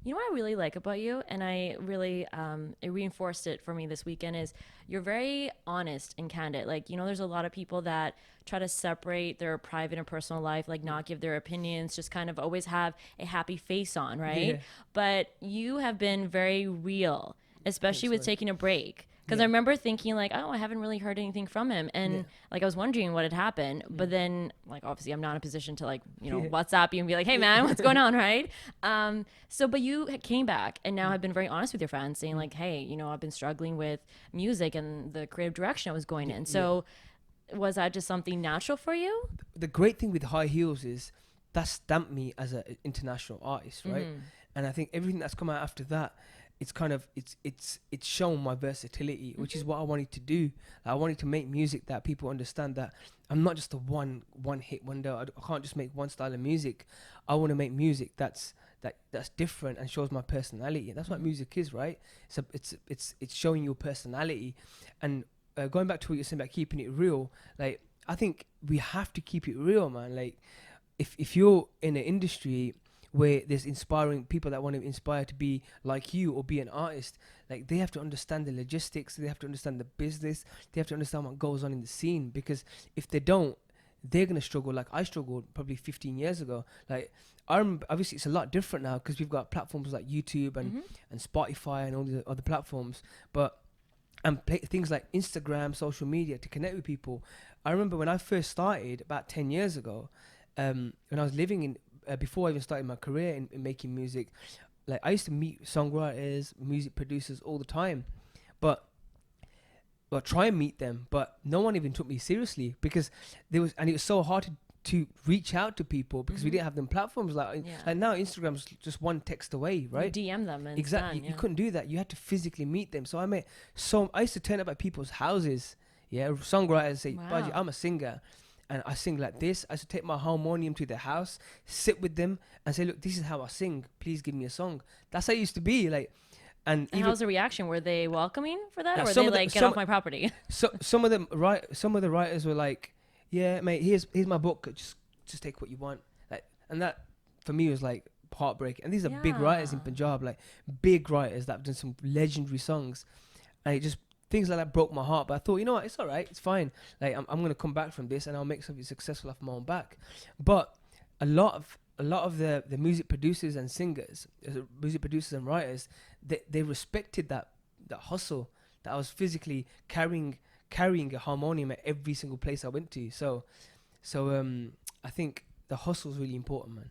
You know what I really like about you, and I really it reinforced it for me this weekend, is you're very honest and candid. Like, there's a lot of people that try to separate their private and personal life, like not give their opinions, just kind of always have a happy face on, right? Yeah. But you have been very real, especially Thanks, with man. taking a break. Because I Yeah. remember thinking like, oh, I haven't really heard anything from him, Yeah. and like I was wondering what had happened. But Mm. then, like, obviously, I'm not in a position to like, Yeah. WhatsApp you and be like, hey man, what's going on, right? So, but you came back and now Mm. have been very honest with your fans, saying Mm. like, hey, I've been struggling with music and the creative direction I was going Yeah. in. Yeah. So, was that just something natural for you? The great thing with high heels is that stamped me as an international artist, right? Mm-hmm. And I think everything that's come out after that, it's kind of it's shown my versatility, which is Mm-hmm. what I wanted to do. I wanted to make music that people understand that I'm not just a one hit wonder. I can't just make one style of music. I want to make music that's different and shows my personality. And that's what Mm-hmm. music is, right? So it's showing your personality. And going back to what you're saying about keeping it real, like I think we have to keep it real, man. Like if you're in an industry where there's inspiring people that want to inspire to be like you or be an artist, like they have to understand the logistics, they have to understand the business, they have to understand what goes on in the scene, because if they don't, they're gonna struggle like I struggled probably 15 years ago. Like obviously it's a lot different now because we've got platforms like YouTube Mm-hmm. and Spotify and all the other platforms, but and things like Instagram, social media to connect with people. I remember when I first started about 10 years ago, when I was living in, before I even started my career in making music, like I used to meet songwriters, music producers all the time, but well, try and meet them, but no one even took me seriously because and it was so hard to reach out to people because we Mm-hmm. didn't have them platforms Yeah. like now Instagram's just one text away, You right? DM them and it's Exactly. done. You Yeah. couldn't do that. You had to physically meet them. So I used to turn up at people's houses. Yeah. Songwriters say, Baji, Wow. I'm a singer and I sing like this. I used to take my harmonium to their house, sit with them and say, look, this is how I sing. Please give me a song. That's how it used to be. Like, and And even how's the reaction? Were they welcoming for that, now or were some they of the like, get off my property? some of them some of the writers were like, yeah, mate, here's my book. Just take what you want. Like, and that for me was like heartbreaking. And these are big writers in Yeah. Punjab, like big writers that have done some legendary songs, and it just things like that broke my heart. But I thought, you know what, it's all right, it's fine. Like I'm gonna come back from this and I'll make something successful off my own back. But a lot of the music producers and singers, music producers and writers, they respected that hustle that I was physically carrying a harmonium at every single place I went to. So I think the hustle's really important, man.